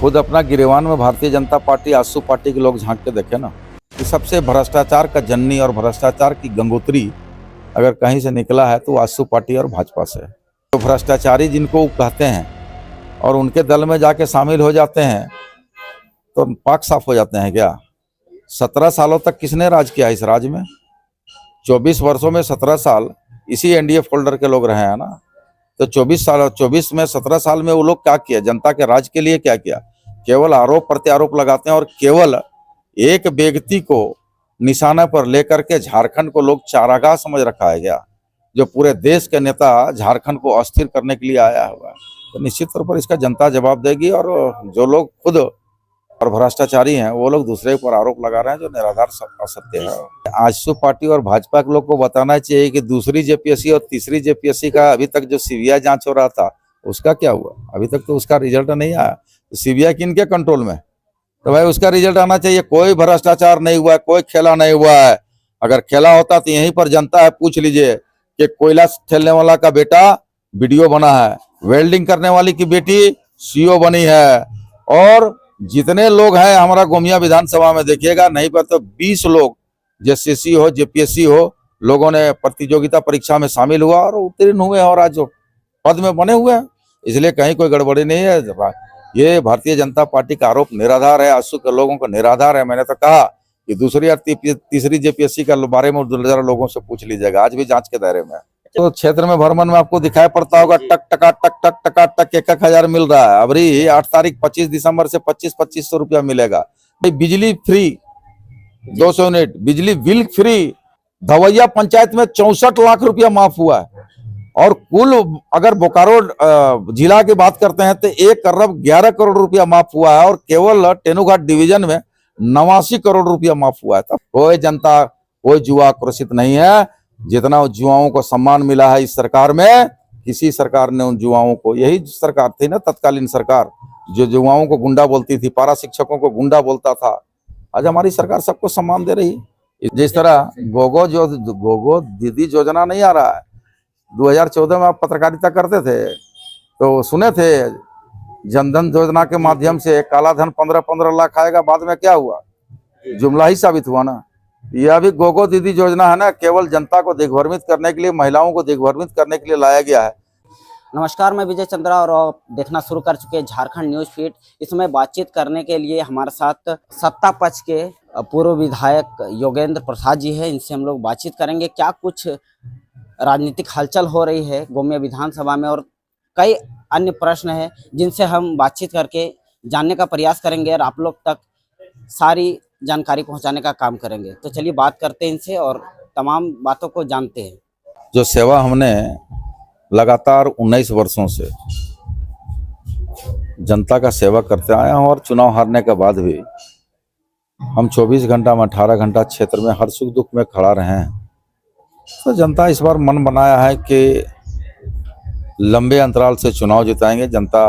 खुद अपना गिरेवान में भारतीय जनता पार्टी आजसू पार्टी के लोग झांक के देखे ना कि सबसे भ्रष्टाचार का जननी और भ्रष्टाचार की गंगोत्री अगर कहीं से निकला है तो आजसू पार्टी और भाजपा से। तो भ्रष्टाचारी जिनको कहते हैं और उनके दल में जाके शामिल हो जाते हैं तो पाक साफ हो जाते हैं क्या? 17 सालों तक किसने राज किया इस राज्य में? 24 वर्षों में 17 साल इसी एनडीए फोल्डर के लोग रहे हैं ना। तो 24 में 17 साल में वो लोग क्या किया? जनता के राज के लिए क्या किया? केवल आरोप प्रत्यारोप लगाते हैं और केवल एक व्यक्ति को निशाना पर लेकर के झारखंड को लोग चारागाह समझ रखा है क्या? जो पूरे देश के नेता झारखंड को अस्थिर करने के लिए आया हुआ है। तो निश्चित तौर पर इसका जनता जवाब देगी। और जो लोग खुद और भ्रष्टाचारी हैं वो लोग दूसरे पर आरोप लगा रहे हैं जो निराधार असत्य है। आजसू पार्टी और भाजपा के लोग को बताना चाहिए कि दूसरी जेपीएससी और तीसरी जेपीएससी का अभी तक जो सीबीआई जांच हो रहा था उसका क्या हुआ? अभी तक तो उसका रिजल्ट नहीं आया। तो सीबीआई किनके कंट्रोल में? तो भाई उसका रिजल्ट आना चाहिए। कोई भ्रष्टाचार नहीं हुआ है, कोई खेला नहीं हुआ है। अगर खेला होता तो यहीं पर जनता है, पूछ लीजिए कि कोयला ठेलने वाला का बेटा वीडियो बना है, वेल्डिंग करने वाली की बेटी सीओ बनी है, और जितने लोग हैं हमारा गोमिया विधानसभा में देखिएगा, नहीं पर तो 20 लोग जेसीसी हो जेपीएससी हो लोगों ने प्रतियोगिता परीक्षा में शामिल हुआ और उत्तीर्ण हुए और आज पद में बने हुए हैं। इसलिए कहीं कोई गड़बड़ी नहीं है। ये भारतीय जनता पार्टी का आरोप निराधार है, आजसू के लोगों को निराधार है। मैंने तो कहा कि दूसरी और तीसरी जेपीएससी के बारे में जरा लोगों से पूछ लीजिएगा, आज भी जांच के दायरे में। तो क्षेत्र में भ्रमण में आपको दिखाई पड़ता होगा टक टका टक टक टका टक 1,000 मिल रहा है। अभी 8 तारीख 25 दिसंबर से 2500 रुपया मिलेगा। बिजली फ्री 200 यूनिट, बिजली बिल फ्री। धवैया पंचायत में 64 लाख रुपया माफ हुआ है। और कुल अगर बोकारो जिला की बात करते हैं तो 1 अरब 11 करोड़ रुपया माफ हुआ है। और केवल तेनुघाट डिवीजन में 89 करोड़ रुपया माफ हुआ है। तब कोई जनता, कोई जुआ आक्रोशित नहीं है। जितना जुआओं को सम्मान मिला है इस सरकार में, किसी सरकार ने उन जुआओं को, यही सरकार थी ना तत्कालीन सरकार, जो जुआओं को गुंडा बोलती थी, पारा शिक्षकों को गुंडा बोलता था। आज हमारी सरकार सबको सम्मान दे रही है। जिस तरह गोगो दीदी योजना नहीं आ रहा है, 2014 में आप पत्रकारिता करते थे तो सुने थे जनधन योजना के माध्यम से काला धन 15-15 लाख आएगा। बाद में क्या हुआ? जुमला ही साबित हुआ ना। यह भी गोगो दीदी योजना है ना, केवल जनता को दिग्भ्रमित करने के लिए, महिलाओं को दिग्भ्रमित करने के लिए लाया गया है। नमस्कार, मैं विजय चंद्रा और आप देखना शुरू कर चुके हैं झारखंड न्यूज फीड। इसमें बातचीत करने के लिए हमारे साथ सत्ता पक्ष के पूर्व विधायक योगेंद्र प्रसाद जी है। इनसे हम लोग बातचीत करेंगे क्या कुछ राजनीतिक हलचल हो रही है गोमिया विधानसभा में, और कई अन्य प्रश्न हैं जिनसे हम बातचीत करके जानने का प्रयास करेंगे और आप लोग तक सारी जानकारी पहुंचाने का काम करेंगे। तो चलिए बात करते हैं इनसे और तमाम बातों को जानते हैं। जो सेवा हमने लगातार 19 वर्षों से जनता का सेवा करते आए हैं, और चुनाव हारने के बाद भी हम 24 घंटा में 18 घंटा क्षेत्र में हर सुख दुख में खड़ा रहे हैं। तो जनता इस बार मन बनाया है कि लंबे अंतराल से चुनाव जिताएंगे, जनता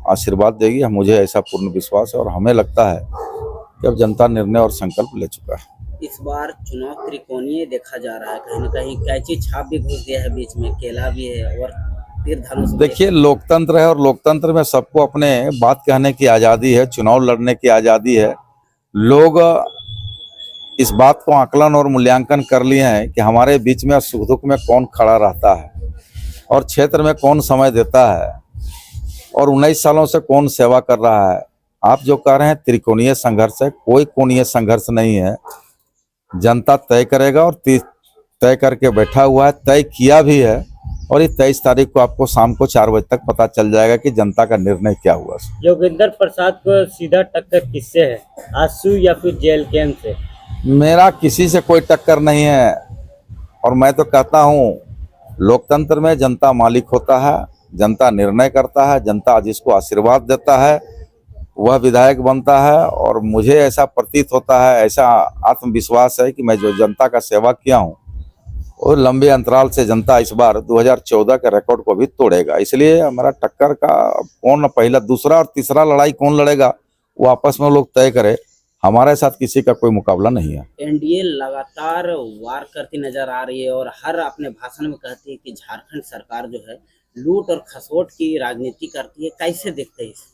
आशीर्वाद देगी। मुझे ऐसा पूर्ण विश्वास है और हमें लगता है कि अब जनता निर्णय और संकल्प ले चुका है। इस बार चुनाव त्रिकोणीय देखा जा रहा है, कहीं ना कहीं कैची छाप भी घुस गया है बीच में, केला भी है और तीर धनुष। देखिए, लोकतंत्र है और लोकतंत्र में सबको अपने बात कहने की आज़ादी है, चुनाव लड़ने की आज़ादी है। लोग इस बात को आकलन और मूल्यांकन कर लिए हैं कि हमारे बीच में सुख दुख में कौन खड़ा रहता है और क्षेत्र में कौन समय देता है और 19 सालों से कौन सेवा कर रहा है। आप जो कह रहे हैं त्रिकोणीय संघर्ष है, कोई कोणीय संघर्ष नहीं है। जनता तय करेगा और तय करके बैठा हुआ है, तय किया भी है। और ये 23 तारीख को आपको शाम को 4 बजे तक पता चल जाएगा कि जनता का निर्णय क्या हुआ। योगेंद्र प्रसाद को सीधा टक्कर किससे है, आजसू या फिर जेएलके से? मेरा किसी से कोई टक्कर नहीं है। और मैं तो कहता हूँ लोकतंत्र में जनता मालिक होता है, जनता निर्णय करता है, जनता जिसको आशीर्वाद देता है वह विधायक बनता है। और मुझे ऐसा प्रतीत होता है, ऐसा आत्मविश्वास है कि मैं जो जनता का सेवा किया हूँ और लंबे अंतराल से जनता इस बार 2014 के रिकॉर्ड को भी तोड़ेगा। इसलिए हमारा टक्कर का कौन पहला, दूसरा और तीसरा लड़ाई कौन लड़ेगा वो आपस में लोग तय करे। हमारे साथ किसी का कोई मुकाबला नहीं है। एनडीए लगातार वार करती नजर आ रही है और हर अपने भाषण में कहती है कि झारखंड सरकार जो है लूट और खसोट की राजनीति करती है। कैसे देखते हैं इसे?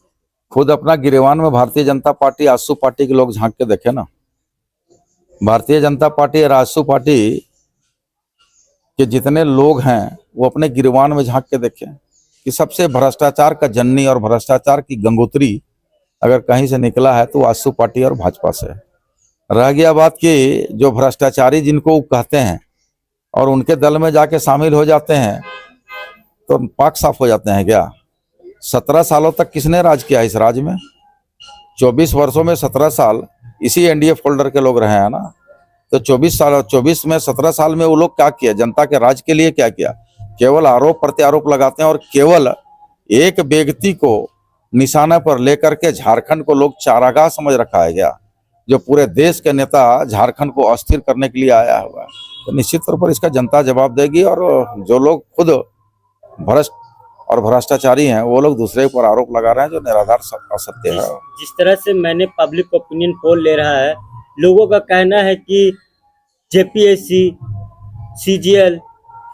खुद अपना गिरेवान में भारतीय जनता पार्टी आजसू पार्टी के लोग झांक के देखे ना। भारतीय जनता पार्टी और आजसू पार्टी के जितने लोग हैं वो अपने गिरेवान में झांक के देखें कि सबसे भ्रष्टाचार का जननी और भ्रष्टाचार की गंगोत्री अगर कहीं से निकला है तो आजसू पार्टी और भाजपा से। रह गया बात कि जो भ्रष्टाचारी जिनको वो कहते हैं और उनके दल में जाके शामिल हो जाते हैं तो पाक साफ हो जाते हैं क्या? 17 सालों तक किसने राज किया इस राज्य में? 24 वर्षों में 17 साल इसी एनडीए फोल्डर के लोग रहे हैं ना। तो 24 में 17 साल में वो लोग क्या किया? जनता के राज के लिए क्या किया? केवल आरोप प्रत्यारोप लगाते हैं और केवल एक व्यक्ति को निशाना पर लेकर के झारखंड को लोग चारागाह समझ रखा है क्या? जो पूरे देश के नेता झारखंड को अस्थिर करने के लिए आया हुआ है। तो निश्चित तौर पर इसका जनता जवाब देगी और जो लोग खुद भ्रष्ट और भ्रष्टाचारी हैं वो लोग दूसरे पर आरोप लगा रहे हैं जो निराधार असत्य है। जिस तरह से मैंने पब्लिक ओपिनियन पोल ले रहा है, लोगों का कहना है कि जेपीएससी, सीजीएल,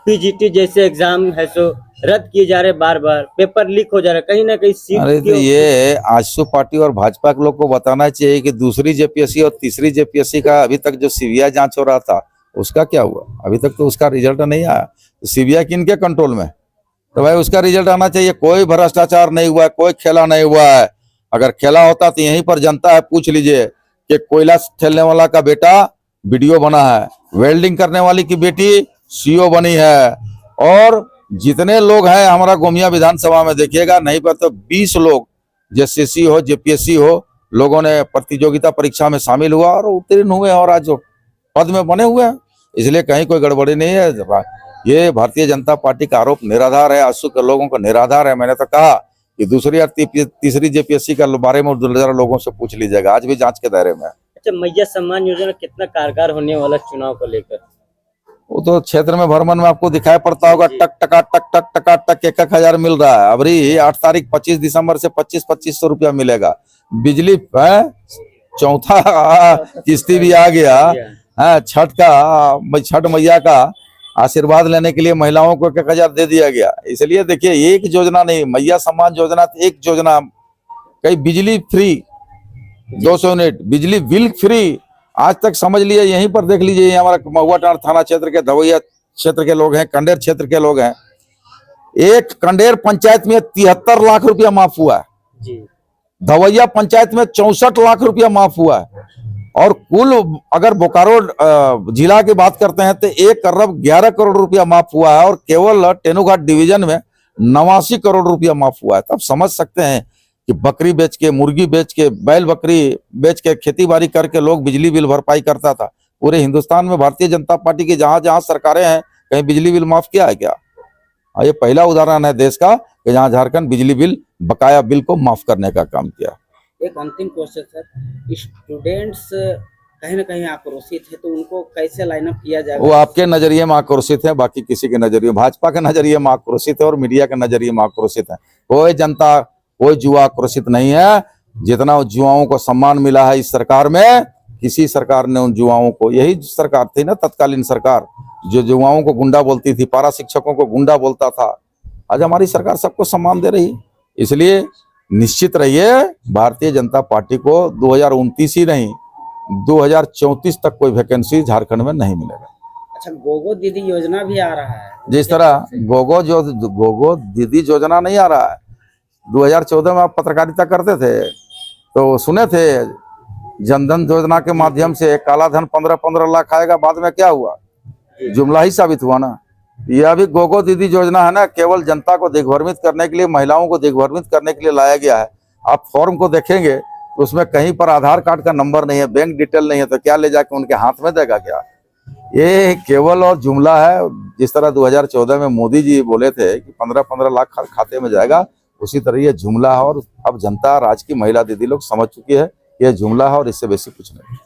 पीजीटी जैसे एग्जाम है सो रद्द किए जा रहे, बार बार पेपर लीक हो जा रहा है, कहीं ना कहीं सीट। अरे तो ये आजसू पार्टी और भाजपा के लोग को बताना चाहिए कि दूसरी जेपीएससी और तीसरी जेपीएससी का अभी तक जो सीबीआई जांच हो रहा था उसका क्या हुआ? अभी तक तो उसका रिजल्ट नहीं आया। तो सीबीआई किनके कंट्रोल में? तो भाई उसका रिजल्ट आना चाहिए। कोई भ्रष्टाचार नहीं हुआ है, कोई खेला नहीं हुआ है। अगर खेला होता तो यहीं पर जनता है, पूछ लीजिए कि कोयला ठेलने वाला का बेटा वीडियो बना है, वेल्डिंग करने वाली की बेटी सीओ बनी है, और जितने लोग हैं हमारा गोमिया विधानसभा में देखिएगा, नहीं पर तो 20 लोग जेसीसी हो जेपीएससी हो लोगों ने प्रतियोगिता परीक्षा में शामिल हुआ और उत्तीर्ण हुए और आज पद में बने हुए हैं। इसलिए कहीं कोई गड़बड़ी नहीं है। ये भारतीय जनता पार्टी का आरोप निराधार है, आजसू के लोगों का निराधार है। मैंने तो कहा कि दूसरी और तीसरी जेपीएससी के बारे में जरा लोगों से पूछ लीजिएगा, आज भी जांच के दायरे में। अच्छा, मैया सम्मान योजना कितना कारगर होने वाला चुनाव को लेकर? वो तो क्षेत्र में भ्रमण में आपको दिखाई पड़ता होगा, टक टका टक टक टका टक 1,000 मिल रहा है। अभी 8 तारीख 25 दिसंबर से 2500 रुपया मिलेगा। बिजली है, चौथा किस्ती भी आ गया है। छठ मैया का आशीर्वाद लेने के लिए महिलाओं को 1,000 दे दिया गया। इसलिए देखिए, एक योजना नहीं, मैया सम्मान योजना एक योजना, कई बिजली फ्री 200 यूनिट, बिजली बिल फ्री। आज तक समझ लिए, यहीं पर देख लीजिए, हमारा महुआ टांड थाना क्षेत्र के धवैया क्षेत्र के लोग हैं, कंडेर क्षेत्र के लोग हैं। एक कंडेर पंचायत में 73 लाख रुपया माफ हुआ है जी। धवैया पंचायत में 64 लाख रुपया माफ हुआ है। और कुल अगर बोकारो जिला की बात करते हैं तो 1 अरब 11 करोड़ रुपया माफ हुआ है, और केवल तेनुघाट डिवीजन में 89 करोड़ रुपया माफ हुआ है। तब समझ सकते हैं कि बकरी बेच के, मुर्गी बेच के, बैल बकरी बेच के, खेती बाड़ी करके लोग बिजली बिल भरपाई करता था। पूरे हिंदुस्तान में भारतीय जनता पार्टी की जहां जहां सरकारें हैं, कहीं बिजली बिल माफ किया है क्या? ये पहला उदाहरण है देश का कि जहां झारखंड बिजली बिल, बकाया बिल को माफ करने का काम किया। एक अंतिम क्वेश्चन सर, स्टूडेंट्स कहीं ना कहीं आक्रोशित है तो उनको कैसे लाइन अप किया जाएगा? वो आपके नजरिए में आक्रोशित है, बाकी किसी के नजरिए, भाजपा के नजरिए में आक्रोशित है और मीडिया के नजरिए में आक्रोशित है। कोई जनता, कोई जुआ आक्रोशित नहीं है। जितना जुआओं को सम्मान मिला है इस सरकार में, किसी सरकार ने उन जुआओं को, यही सरकार थी ना तत्कालीन सरकार, जो जुआओं को गुंडा बोलती थी, पारा शिक्षकों को गुंडा बोलता था। आज हमारी सरकार सबको सम्मान दे रही। इसलिए निश्चित रहिए, भारतीय जनता पार्टी को 2029 ही नहीं 2034 तक कोई वैकेंसी झारखंड में नहीं मिलेगा। अच्छा, गोगो दीदी योजना भी आ रहा है। जिस तरह गोगो दीदी योजना नहीं आ रहा है। 2014 में आप पत्रकारिता करते थे तो सुने थे जनधन योजना के माध्यम से काला धन 15-15 लाख आएगा। बाद में क्या हुआ? जुमला ही साबित हुआ ना। यह अभी गोगो दीदी योजना है ना, केवल जनता को दिग्भ्रमित करने के लिए, महिलाओं को दिग्भ्रमित करने के लिए लाया गया है। आप फॉर्म को देखेंगे तो उसमें कहीं पर आधार कार्ड का नंबर नहीं है, बैंक डिटेल नहीं है, तो क्या ले जाके उनके हाथ में देगा क्या? ये केवल और जुमला है। जिस तरह 2014 में मोदी जी बोले थे कि 15-15 लाख खाते में जाएगा, उसी तरह ये जुमला है। और अब जनता, राज्य की महिला दीदी लोग समझ चुकी है ये जुमला है और इससे बेसिक कुछ नहीं।